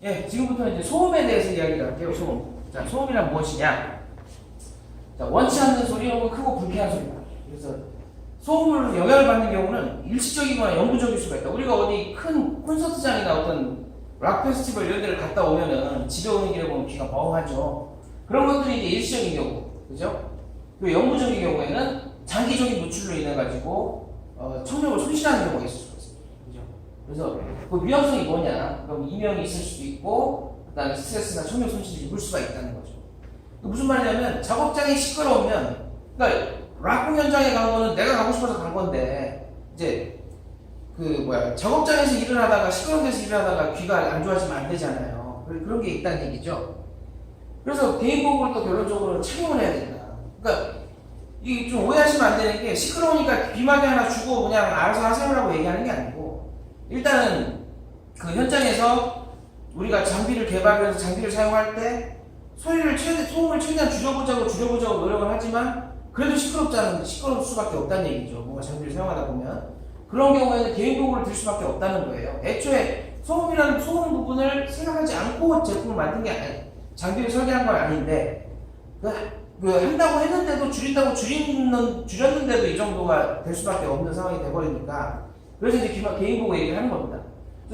예, 지금부터는 이제 소음에 대해서 이야기를 할게요. 소음. 자, 소음이란 무엇이냐? 자, 원치 않는 소리 혹은 크고 불쾌한 소리다. 그래서 소음으로 영향을 받는 경우는 일시적이거나 영구적일 수가 있다. 우리가 어디 큰 콘서트장이나 어떤 락 페스티벌 이런 데를 갔다 오면은 집에 오는 길에 보면 귀가 멍하죠. 그런 것들이 이제 일시적인 경우, 그죠? 그 영구적인 경우에는 장기적인 노출로 인해 가지고 청력을 손실하는 경우가 있을 수가 있습니다. 그죠? 그래서 그 위험성이 뭐냐? 그럼 이명이 있을 수도 있고, 그다음에 스트레스나 청력 손실을 입을 수가 있다는 거죠. 무슨 말이냐면 작업장이 시끄러우면, 그러니까 락 공연장에 간 거는 내가 가고 싶어서 간 건데, 이제 작업장에서 일을 하다가 시끄러운 데서 일을 하다가 귀가 안 좋아지면 안 되잖아요. 그런 게 있다는 얘기죠. 그래서 개인복을 또 결론적으로 착용을 해야 된다. 그러니까 이게 좀 오해하시면 안 되는 게, 시끄러우니까 귀마개 하나 주고 그냥 알아서 하세요라고 얘기하는 게 아니고, 일단은 그 현장에서 우리가 장비를 개발해서 장비를 사용할 때 소음을 최대한 줄여보자고 노력을 하지만, 그래도 시끄러울 수밖에 없다는 얘기죠. 뭔가 장비를 사용하다 보면. 그런 경우에는 개인복을 들 수밖에 없다는 거예요. 애초에 소음 부분을 생각하지 않고 제품을 만든 게 아니에요. 장비를 설계한 건 아닌데, 한다고 했는데도 줄였는데도 이 정도가 될 수밖에 없는 상황이 돼버리니까, 그래서 이제 개인복을 얘기를 하는 겁니다.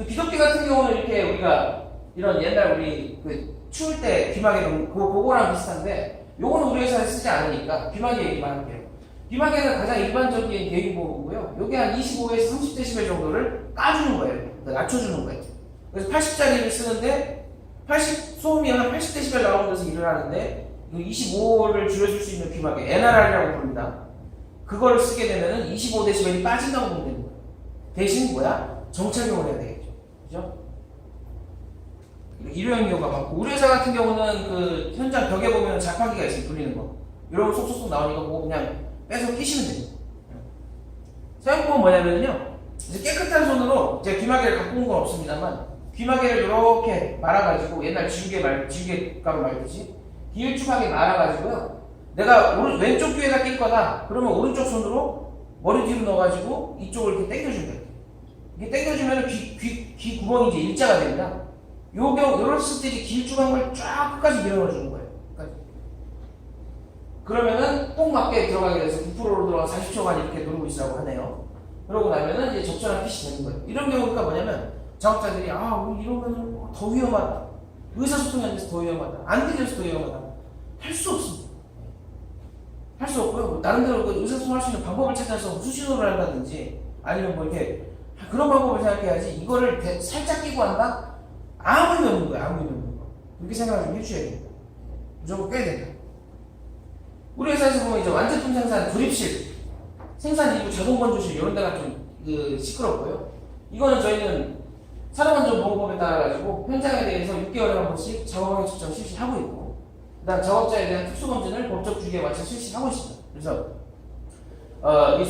기독교 같은 경우는 이렇게 우리가 이런 옛날 우리 추울 때 귀마개는 그거랑 비슷한데, 요거는 우리 회사에 쓰지 않으니까 귀마개 얘기만 할게요. 귀마개는 가장 일반적인 개인보호고요. 요게 한 25에서 30dB 정도를 까주는 거예요. 낮춰주는 거예요. 그래서 80짜리를 쓰는데, 소음이 한 80dB 나오는 데서 일을 하는데, 25를 줄여줄 수 있는 귀마개, NRR이라고 부릅니다. 그걸 쓰게 되면은 25dB이 빠진다고 보면 되는 거예요. 대신 정착용을 해야 되겠죠. 그죠? 일회용 경우가 많고, 우리 회사 같은 경우는 그 현장 벽에 보면 자판기가 있어요. 돌리는 거. 이런 거 쏙쏙쏙 나오니까 그거 그냥 빼서 끼시면 됩니다. 사용법은 뭐냐면요, 이제 깨끗한 손으로, 제가 귀마개를 갖고 온 건 없습니다만, 귀마개를 이렇게 말아가지고, 옛날 지우개가루 말듯이 길쭉하게 말아가지고요, 내가 왼쪽 귀에다 낄 거다 그러면 오른쪽 손으로 머리 뒤로 넣어가지고 이쪽을 이렇게 당겨주면 돼요. 이게 당겨주면 귀 구멍이 이제 일자가 됩니다. 요랬을 때 이제 길쭉한 걸 쫙 끝까지 밀어넣어주는 거예요. 끝까지. 그러면은 꼭 맞게 들어가게 돼서 9%로 들어가 40초간 이렇게 누르고 있으라고 하네요. 그러고 나면은 이제 적절한 핏이 되는 거예요. 이런 경우가 뭐냐면, 작업자들이 우리 이러면 더 위험하다, 의사소통이 안 돼서 더 위험하다, 안 들려서 더 위험하다, 할 수 없습니다. 할 수 없고요. 나름대로 의사소통 할 수 있는 방법을 찾아서 수신호를 한다든지, 아니면 이렇게 그런 방법을 생각해야지, 이거를 살짝 끼고 한다? 아무 의미 없는 거예요. 아무 의미 없는 거. 그렇게 생각을 좀 해주셔야 됩니다. 무조건 껴야 된다. 우리 회사에서 보면 이제 완제품 생산, 조립실, 생산 일부 자동 건조실 이런 데가 좀 시끄럽고요. 이거는 저희는 산업안전보건법에 따라가지고 현장에 대해서 6개월에 한 번씩 작업환경 측정 실시하고 있고, 그다음 작업자에 대한 특수검진을 법적 주기에 맞춰 실시하고 있습니다. 그래서 이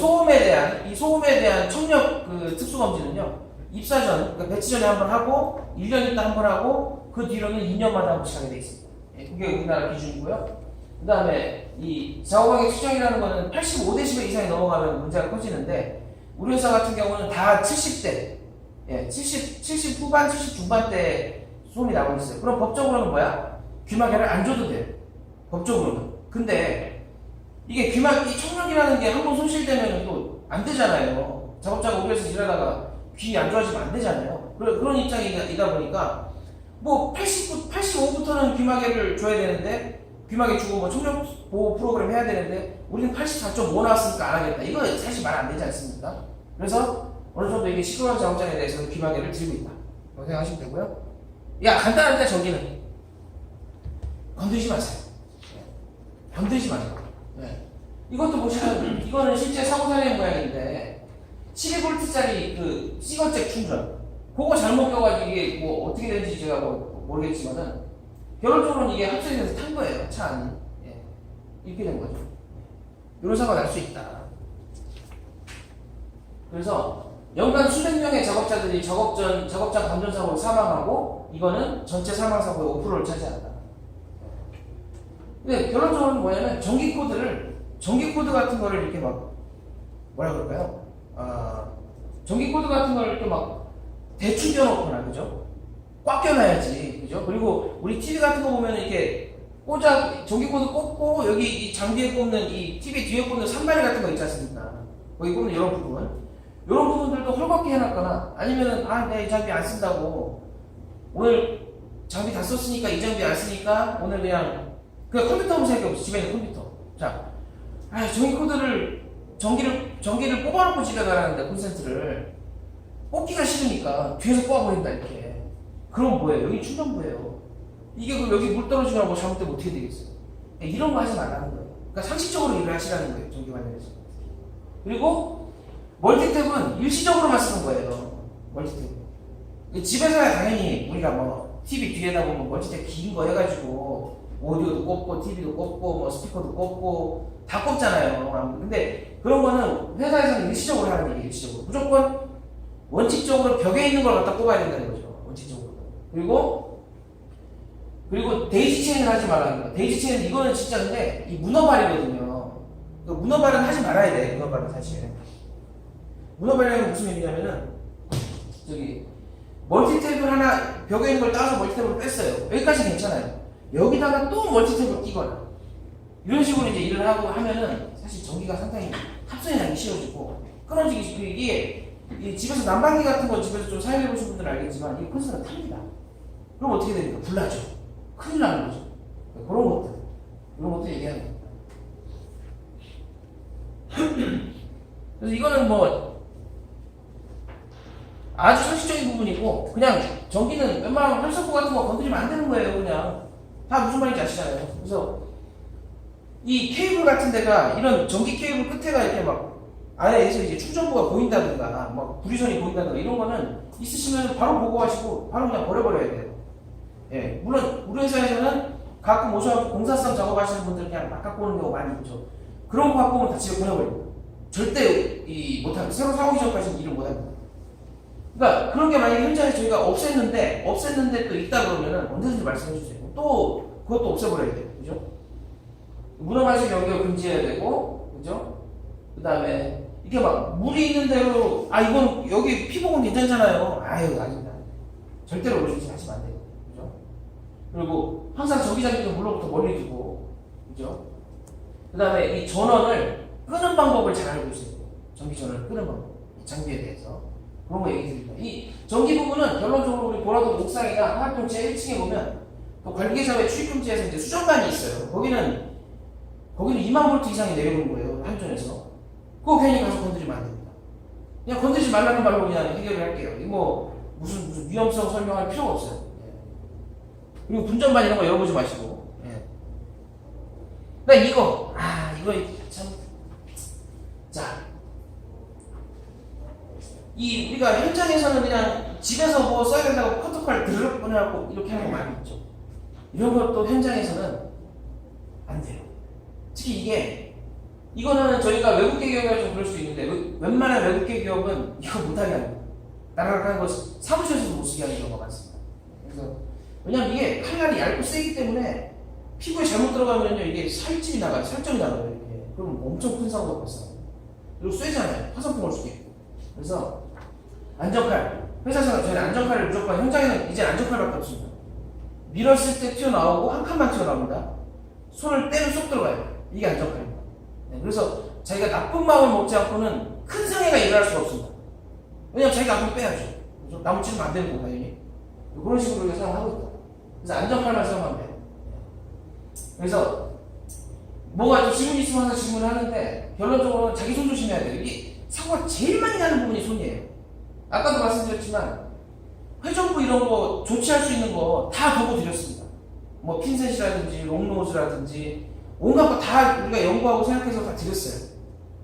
소음에 대한 청력 특수검진은요, 입사 전, 그러니까 배치 전에 한 번 하고, 1년 있다 한 번 하고, 그 뒤로는 2년마다 한 번씩 하게 돼 있습니다. 그게 우리나라 기준이고요. 그 다음에 이 작업환경 측정이라는 거는 85dB 이상이 넘어가면 문제가 커지는데, 우리 회사 같은 경우는 다 70대, 70 후반, 70 중반대 소음이 나오고 있어요. 그럼 법적으로는 귀마개를 안 줘도 돼요. 법적으로는. 근데 이게 이 청력이라는 게 한 번 손실되면 또 안 되잖아요. 작업자가 우리 회사 일하다가 귀 안 좋아지면 안 되잖아요. 그런 입장이다 보니까 85부터는 귀마개를 줘야 되는데, 귀마개 주고 청력 보호 프로그램 해야 되는데, 우리는 84.5 나왔으니까 안 하겠다. 이거 사실 말 안 되지 않습니까? 그래서 어느 정도 이게 시끄러운 작업장에 대해서는 귀마개를 들고 있다. 그렇게 생각하시면 되고요. 간단한데 저기는 건드리지 마세요. 건드리지 마세요. 이것도 보시면, 이거는 실제 사고사례 모양인데, 12V짜리 시거잭 충전. 그거 잘못 껴가지고 이게 어떻게 되는지 제가 모르겠지만은, 결론적으로는 이게 합성이 돼서 탄 거예요, 차 안이. 이렇게 된 거죠. 이런 사고가 날 수 있다. 그래서 연간 수백 명의 작업자들이 작업장 감전사고로 사망하고, 이거는 전체 사망사고의 5%를 차지한다. 근데 결론적으로는 뭐냐면, 전기 코드 같은 거를 이렇게 뭐라 그럴까요? 전기 코드 같은 걸 이렇게 대충 껴놓거나, 그죠? 꽉 껴놔야지. 그죠? 그리고 우리 TV 같은 거 보면 이렇게 전기 코드 꽂고 여기 이 장비에 꽂는 이 TV 뒤에 꽂는 산발이 같은 거 있지 않습니까? 거기 꽂는 이런 부분들도 헐겁게 해놨거나 아니면은 내가 이 장비 안 쓴다고 오늘 장비 다 썼으니까 이 장비 안 쓰니까 오늘 그냥 컴퓨터 검색이 없어. 집에 있는 컴퓨터. 자, 전기 코드를 전기를 뽑아놓고 집에 가라는데 콘센트를 뽑기가 싫으니까 뒤에서 뽑아버린다 이렇게. 그럼 뭐예요? 여기 충전부예요. 이게 그럼 여기 물 떨어지거나 뭐 잘못되면 어떻게 되겠어요? 이런 거 하지 말라는 거예요. 그러니까 상식적으로 일을 하시라는 거예요. 전기 관련해서. 그리고 멀티탭은 일시적으로만 쓰는 거예요. 멀티탭. 집에서야 당연히 우리가 뭐 TV 뒤에다 보면 멀티탭 긴 거 해가지고 오디오도 꽂고 TV도 꽂고 뭐 스피커도 꽂고 다 꽂잖아요. 근데 그런 거는 회사에서는 일시적으로 하는 얘기예요. 일시적으로. 무조건 원칙적으로 벽에 있는 걸 갖다 꼽아야 된다는 거죠. 원칙적으로. 그리고 데이지 체인을 하지 말라는 거예요. 데이지 체인 이거는 진짜 근데 이 문어발이거든요. 문어발은 하지 말아야 돼. 문어발은 사실. 문어발이라는 무슨 얘기냐면은 멀티탭을 하나 벽에 있는 걸 따서 멀티탭으로 뺐어요. 여기까지 괜찮아요. 여기다가 또 멀티탭을 끼거나 이런 식으로 이제 일을 하고 하면은 사실 전기가 상당히 합선이 나기 쉬워지고 끊어지기 쉽고 이게 집에서 난방기 같은 거 집에서 좀 사용해 보신 분들은 알겠지만 이게 콘센트가 탑니다. 그럼 어떻게 됩니까? 불나죠. 큰일 나는 거죠. 이런 것들 얘기하는 겁니다. 그래서 이거는 뭐 아주 상식적인 부분이고 그냥 전기는 웬만하면 활성포 같은 거 건드리면 안 되는 거예요. 그냥 다 무슨 말인지 아시잖아요. 그래서 이 케이블 같은 데가 이런 전기 케이블 끝에가 이렇게 막 아래에서 이제 충전부가 보인다든가 막 불이선이 보인다든가 이런 거는 있으시면 바로 보고하시고 바로 그냥 버려버려야 돼요. 예, 물론 우리 회사에서는 가끔 오셔서 공사성 작업하시는 분들 그냥 막 갖고 오는 경우가 많이 있죠. 그런 거 갖고 오면 다 집에 보내버려요. 절대 못합니다. 새로 사오기 전까지는 일을 못합니다. 그러니까 그런 게 만약에 현장에 저희가 없앴는데 또 있다 그러면은 언제든지 말씀해 주세요. 또 그것도 없애버려야 돼요. 그죠? 문어발생 연결 금지해야 되고, 그죠? 그 다음에 이렇게 막 물이 있는 대로 이건 여기 피복은 괜찮잖아요. 아닙니다. 절대로 그러지 하시면 안 돼요. 그죠? 그리고 항상 전기장비는 물로부터 멀리 두고, 그죠? 그 다음에 이 전원을 끄는 방법을 잘 알고 있어야 돼요. 전기 전원을 끄는 방법. 이 장비에 대해서. 그런 거 얘기 드립니다. 이 전기 부분은 결론적으로 우리 보라도 옥상이나 하나평 제 1층에 보면 또 관계자의 출입금지에서 이제 수전반이 있어요. 거기는 2만 볼트 이상이 내려오는 거예요. 한전에서. 그거 괜히 가서 건드리면 안 됩니다. 그냥 건드리지 말라는 말로 그냥 해결을 할게요. 이거 무슨 위험성 설명할 필요가 없어요. 예. 그리고 분전반 이런 거 열어보지 마시고. 예. 그다음 이거 참. 자. 우리가 현장에서는 그냥 집에서 뭐 써야 된다고 커터칼 드르륵 꺼내갖고 이렇게 하는 거 많이 있죠. 이런 것도 현장에서는 안 돼요. 특히 이거는 저희가 외국계 기업이라 좀 그럴 수 있는데 웬만한 외국계 기업은 이거 못하게 합니다. 나라락 하는 거 사무실에서도 못 쓰게 하는 경우가 많습니다. 그래서 왜냐면 이게 칼날이 얇고 세기 때문에 피부에 잘못 들어가면요 이게 살점이 나가요. 이렇게. 그럼 엄청 큰 사고가 발생해요. 그리고 쇠잖아요. 화상풍 올 수도 있고. 그래서 안전칼, 회사에서 저희는 안전칼을 무조건, 현장에는 이제 안전칼밖에 없습니다. 밀었을 때 튀어나오고 한 칸만 튀어나옵니다. 손을 떼면 쏙 들어가요. 이게 안전칼입니다. 네, 그래서 자기가 나쁜 마음을 먹지 않고는 큰 상해가 일어날 수가 없습니다. 왜냐면 자기가 앞으로 빼야죠. 그래서 나무 찌르면 안 되는 거 당연히. 그런 식으로 우리가 사용하고 있다. 그래서 안전칼만 사용하면 돼요. 그래서 뭐가 좀 질문 있으면 항상 질문을 하는데 결론적으로는 자기 손 조심해야 돼요. 이게 사고가 제일 많이 나는 부분이 손이에요. 아까도 말씀드렸지만 회전부 이런 거 조치할 수 있는 거 다 도구 드렸습니다. 뭐 핀셋이라든지 롱노즈라든지 온갖 거 다 우리가 연구하고 생각해서 다 드렸어요.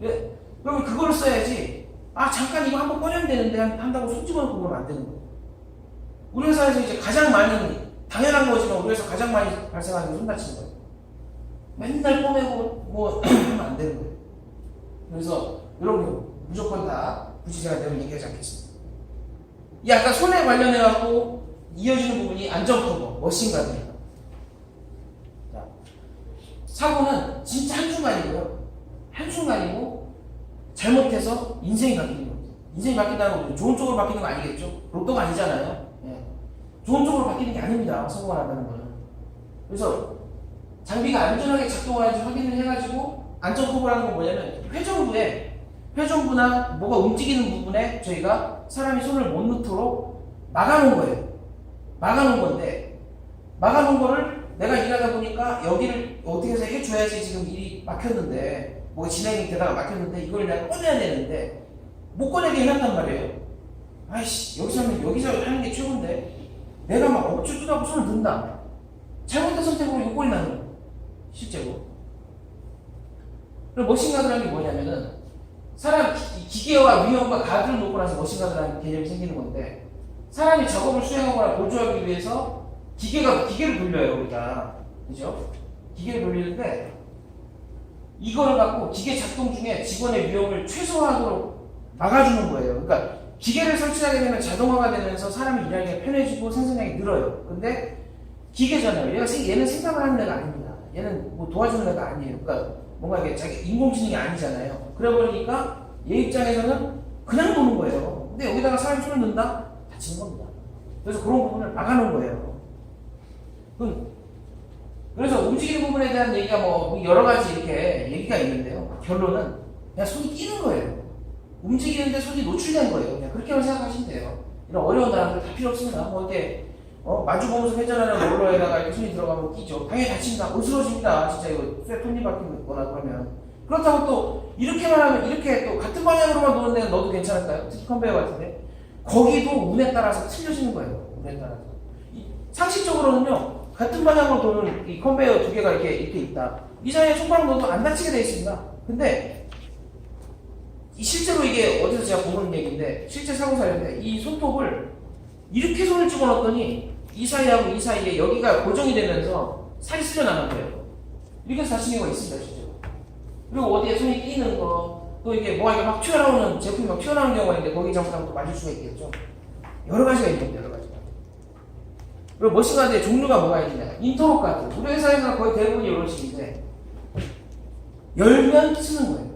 예? 그러면 그거를 써야지 잠깐 이거 한번 꺼내면 되는데 한다고 손 집어넣고 그러면 안 되는 거예요. 우리 회사에서 이제 가장 많은 당연한 거지만 우리 회사 가장 많이 발생하는 게 손 다치는 거예요. 맨날 꺼내고 뭐 하면 안 되는 거예요. 그래서 여러분 무조건 다 굳이 제가 내용 얘기하지 않겠습니다. 이 아까 손에 관련해갖고 이어지는 부분이 안전커버, 머신가드입니다. 자, 사고는 진짜 한순간이고요. 한순간이고 잘못해서 인생이 바뀌는 겁니다. 인생이 바뀐다는 건 좋은 쪽으로 바뀌는 거 아니겠죠? 로또가 아니잖아요. 예. 좋은 쪽으로 바뀌는 게 아닙니다. 사고가 난다는 거는. 그래서 장비가 안전하게 작동하는지 확인을 해가지고 안전 커버라는 건 뭐냐면 회전부나 뭐가 움직이는 부분에 저희가 사람이 손을 못 넣도록 막아놓은 거예요. 막아놓은 건데 막아놓은 거를 내가 일하다 보니까 여기를 어떻게 해서 해줘야지 지금 일이 막혔는데 뭐 진행이 되다가 막혔는데 이걸 내가 꺼내야 되는데 못 꺼내게 해놨단 말이에요. 아이씨 여기서 하는 게 최고인데 내가 막 억지로하고 손을 넣는다. 잘못된 선택으로 욕골이 나는 거예요. 실제로. 그리고 머신가드라는 게 뭐냐면은 사람 기계와 위험과 가드를 놓고 나서 머신가드라는 개념이 생기는 건데 사람이 작업을 수행하거나 보조하기 위해서 기계를 돌려요 우리가. 그죠? 기계를 돌리는데 이걸 갖고 기계 작동 중에 직원의 위험을 최소화하도록 막아주는 거예요. 그러니까 기계를 설치하게 되면 자동화가 되면서 사람이 일하기가 편해지고 생산량이 늘어요. 근데 기계잖아요. 얘는 생산을 하는 애가 아닙니다. 얘는 뭐 도와주는 애가 아니에요. 그러니까 뭔가 이게 자기 인공지능이 아니잖아요. 그래 버리니까 얘 입장에서는 그냥 노는 거예요. 근데 여기다가 사람이 손을 넣는다? 다치는 겁니다. 그래서 그런 부분을 막아놓은 거예요. 그래서 움직이는 부분에 대한 얘기가 뭐 여러 가지 이렇게 얘기가 있는데요. 결론은 그냥 손이 끼는 거예요. 움직이는데 손이 노출된 거예요. 그냥 그렇게만 생각하시면 돼요. 이런 어려운 단어들 다 필요 없습니다. 뭐 이렇게 마주보면서 회전하는 롤러에다가 이렇게 손이 들어가면 끼죠. 당연히 다칩니다. 으스러집니다. 진짜 이거 쇠 톱니 박히거나 그러면. 그렇다고 또 이렇게만 하면 이렇게 또 같은 방향으로만 도는 데는 넣어도 괜찮을까요? 특히 컨베이어 같은데 거기도 운에 따라서 틀려지는 거예요. 운에 따라서. 상식적으로는요. 같은 방향으로 도는 이 컨베이어 두 개가 이렇게 있다. 이 사이에 손가락 넣어도 안 다치게 되어 있습니다. 근데 실제로 이게 어디서 제가 보는 얘기인데 실제 사고 사례인데 이 손톱을 이렇게 손을 집어넣었더니 이 사이하고 이 사이에 여기가 고정이 되면서 살이 쓸려 나는 거예요. 이렇게 해서 다치는 경우가 있습니다. 실제로. 그리고 어디에 손이 끼는 거 또 이게 뭐가 막 튀어나오는 제품이 막 튀어나오는 경우가 있는데 거기 잘못하면 또 맞을 수가 있겠죠. 여러 가지가 있는데 여러 가지가. 그리고 머신가드의 종류가 뭐가 있느냐. 인터록 가드. 우리 회사에서는 거의 대부분이 이런 식인데 열면 쓰는 거예요.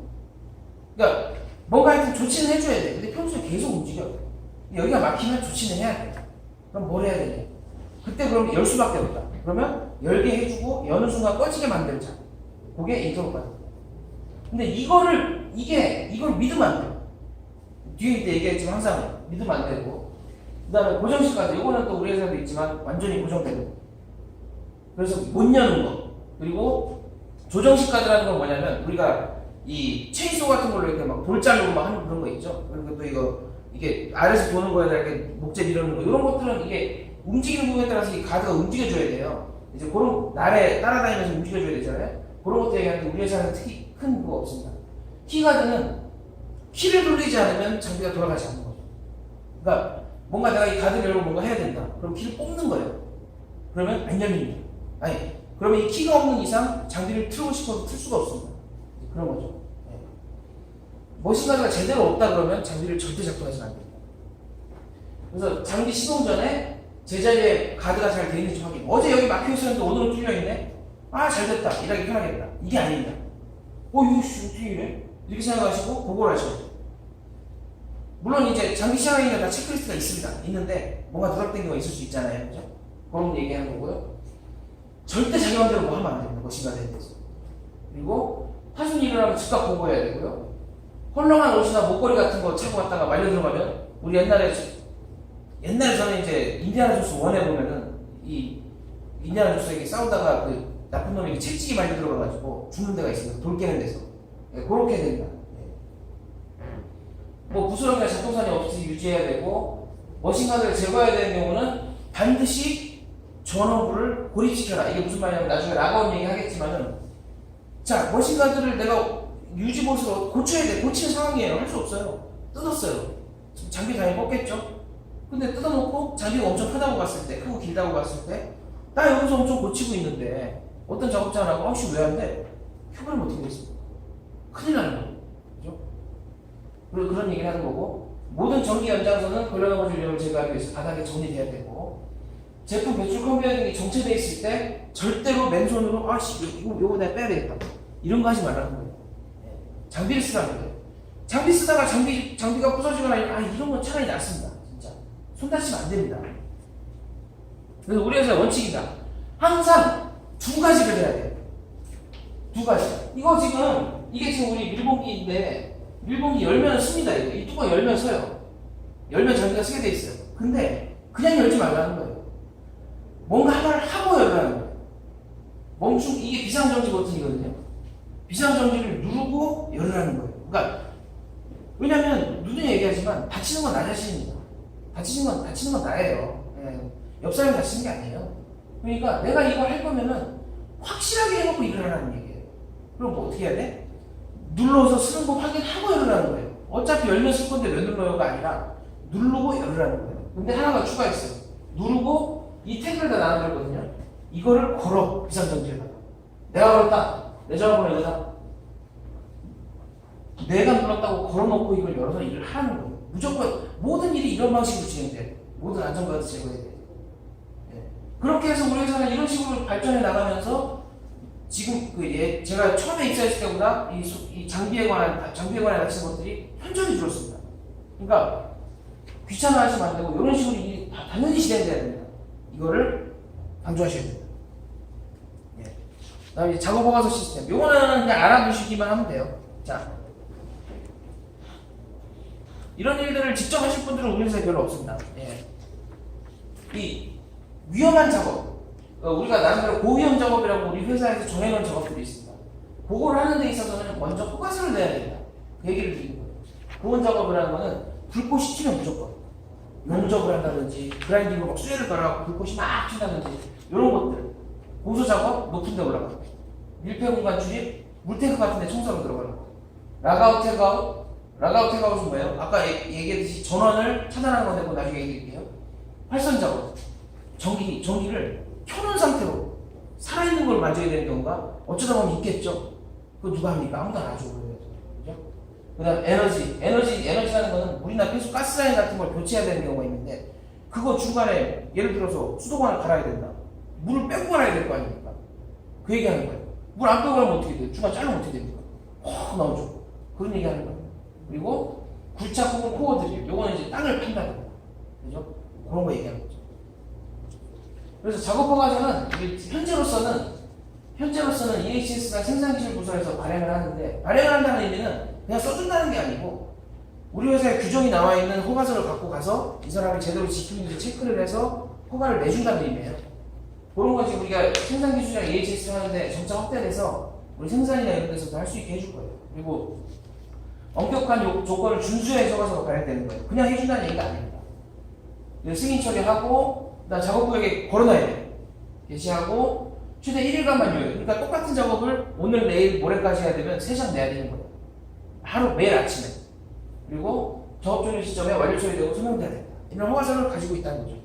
그러니까 뭔가 하여튼 조치는 해줘야 돼. 근데 평소에 계속 움직여. 여기가 막히면 조치는 해야 돼. 그럼 뭘 해야 되냐. 그때 그럼 열 수밖에 없다. 그러면 열게 해주고 여는 순간 꺼지게 만들자. 그게 인터록 가드. 근데 이걸 믿으면 안 돼요. 뒤에 이때 얘기했지만 항상 믿으면 안 되고 그 다음에 고정식 가드. 이거는 또 우리 회사도 있지만 완전히 고정되고 그래서 못 여는 거. 그리고 조정식 가드라는 건 뭐냐면 우리가 이 체인소 같은 걸로 이렇게 막 돌자루로 막 하는 그런 거 있죠. 그리고 또 이게 아래에서 도는 거에다 이렇게 목재 밀어넣는 거 이런 것들은 이게 움직이는 부분에 따라서 이 가드가 움직여줘야 돼요. 이제 그런 날에 따라다니면서 움직여줘야 되잖아요. 그런 것도 얘기하는데 우리 회사는 특히 큰 거 없습니다. 키가드는 키를 돌리지 않으면 장비가 돌아가지 않는 거죠. 그러니까 뭔가 내가 이 가드를 열고 뭔가 해야 된다. 그럼 키를 뽑는 거예요. 그러면 안 열립니다. 아니 그러면 이 키가 없는 이상 장비를 틀고 싶어도 틀 수가 없습니다. 그런 거죠. 머신가드가 제대로 없다 그러면 장비를 절대 작동해서는 안 됩니다. 그래서 장비 시동 전에 제자리에 가드가 잘 되어 있는지 확인. 어제 여기 막혀 있었는데 오늘은 뚫려 있네. 아 잘됐다. 일하기 편하겠다. 이게 아닙니다. 이거 어떻게 이래? 이렇게 생각하시고 보고를 하셔야 돼요. 물론 이제 장비 시작하기는 다 체크리스트가 있습니다. 있는데 뭔가 누락된 경우가 있을 수 있잖아요. 그죠? 그런 얘기하는 거고요. 절대 자기 마음대로 뭐 하면 안 됩니다. 머신가드에 대해서. 그리고 타순이 일어나면 즉각 보고해야 되고요. 헐렁한 옷이나 목걸이 같은 거 차고 갔다가 말려 들어가면 우리 옛날에 저는 이제 인디아나 존스 원에 보면은 이 인디아나 존스에게 싸우다가 그 나쁜 놈이 채찍이 말려 들어가가지고 죽는 데가 있습니다. 돌 깨는 데서. 네, 그렇게 됩니다. 네. 뭐 부스럼이나 작동산이 없이 유지해야 되고 머신가드를 제거해야 되는 경우는 반드시 전원부를 고립시켜라. 이게 무슨 말이냐면 나중에 라가온 얘기 하겠지만은 자 머신가드를 내가 유지보수로 고쳐야 돼. 고치는 상황이에요. 할 수 없어요. 뜯었어요. 장비 당연히 뻗겠죠. 근데 뜯어놓고 장비가 엄청 크다고 봤을 때, 크고 길다고 봤을 때, 나 여기서 엄청 고치고 있는데 어떤 작업자가 나고 혹시 왜 안 돼? 켜버리면 어떻게 되겠습니까? 큰일 나는 거예요. 그죠? 그리고 그런 얘기를 하는 거고 모든 전기 연장선은 걸려넘어질 위험을 제거하기 위해서 바닥에 정리돼야 되고 제품 배출 컨베이어 등이 정체되어 있을 때 절대로 맨손으로 아씨 이거 내가 빼야 되겠다. 이런 거 하지 말라는 거예요. 장비를 쓰라는 거예요. 장비 쓰다가 장비가 부서지거나 이런 건 차라리 낫습니다. 진짜. 손 다치면 안 됩니다. 그래서 우리 회사의 원칙이다. 항상 두 가지를 해야 돼요. 두 가지. 이거 지금 이게 지금 우리 밀봉기인데 밀봉기 열면 씁니다. 이거. 이 뚜껑 열면 서요. 열면 전기가 쓰게 돼 있어요. 근데 그냥 열지 말라는 거예요. 뭔가 하나를 하고 열라는 거예요. 이게 비상정지 버튼이거든요. 비상정지를 누르고 열으라는 거예요. 그러니까 왜냐면 누누이 얘기하지만 다치는 건 나 자신입니다. 다치는 건 나예요. 예. 옆 사람이 다치는 게 아니에요. 그러니까 내가 이걸 할 거면은 확실하게 해놓고 일을 하라는 얘기예요. 그럼 뭐 어떻게 해야 돼? 눌러서 쓰는 거 확인하고 열으라는 거예요. 어차피 열면 쓸 건데 왜 눌러요가 아니라 누르고 열으라는 거예요. 근데 하나가 추가했어요. 누르고 이 태그를 다 나눠들거든요. 이거를 걸어 비상정지에다가. 내가 걸었다. 내 전화번호 이거다. 내가 눌렀다고 걸어놓고 이걸 열어서 일을 하는 거예요. 무조건 모든 일이 이런 방식으로 진행돼요. 모든 안전바이러스 제거해야 돼요. 네. 그렇게 해서 우리 회사는 이런 식으로 발전해 나가면서 지금 제가 처음에 입사했을 때보다 이 장비에 관한 가르치는 것들이 현저히 줄었습니다. 그러니까 귀찮아하시면 안 되고 이런 식으로 일이 당연히 진행돼야 됩니다. 이거를 강조하셔야 됩니다. 예. 그다음에 작업 허가서 시스템. 요거는 그냥 알아두시기만 하면 돼요. 자, 이런 일들을 직접 하실 분들은 우리 회사에 별로 없습니다. 예. 이 위험한 작업, 우리가 나름대로 고위험 작업이라고 우리 회사에서 정해놓은 작업들이 있습니다. 그거를 하는 데 있어서는 먼저 허가서를 내야 됩니다. 그 얘기를 드리는 거예요. 보온 작업이라는 거는 불꽃이 튀면 무조건 용접을 한다든지 그라인딩으로 막 수혜를 걸어갖고 불꽃이 막 튄다든지 이런 것들 고소 작업 높은 데 올라가고 밀폐 공간 출입 물탱크 같은 데 청소로 들어가고 락아웃 태그아웃은 뭐예요? 아까 얘기했듯이 전원을 차단하는 건데 그거 나중에 얘기할게요. 활선 작업 전기를 켜놓은 상태로 살아있는 걸 만져야 되는 경우가 어쩌다 보면 있겠죠. 그거 누가 합니까? 아무도 안 하죠. 그죠? 그 다음 에너지라는 거는 물이나 폐수 가스라인 같은 걸 교체해야 되는 경우가 있는데 그거 중간에 예를 들어서 수도관을 갈아야 된다. 물을 빼고 갈아야 될 거 아닙니까? 그 얘기하는 거예요. 물 안 빼고 가면 어떻게 돼요? 중간 자르면 어떻게 됩니까? 확 나오죠. 그런 얘기하는 거예요. 그리고 굴착 혹은 코어 드릴 요거는 이제 땅을 판다는 거예요. 그죠? 그런 거 얘기하는 거죠. 그래서 작업허가서는 현재로서는 EHS가 생산기술부서에서 발행을 하는데 발행을 한다는 의미는 그냥 써준다는 게 아니고 우리 회사에 규정이 나와 있는 허가서를 갖고 가서 이 사람이 제대로 지키는지 체크를 해서 허가를 내준다는 의미예요. 그런 거지 우리가 생산기술이랑 EHS를 하는데 점차 확대돼서 우리 생산이나 이런 데서도 할 수 있게 해줄 거예요. 그리고 엄격한 조건을 준수해서 허가서가 발행되는 거예요. 그냥 해준다는 얘기가 아닙니다. 승인 처리하고 그다음 작업구역에 걸어놔야 돼요. 게시하고 최대 1일간만 요요. 그러니까 똑같은 작업을 오늘, 내일, 모레까지 해야 되면 3시간 내야 되는 거예요. 하루 매일 아침에. 그리고 작업 종료 시점에 완료 처리되고 소명돼야 됩니다. 이런 허가서를 가지고 있다는 거죠.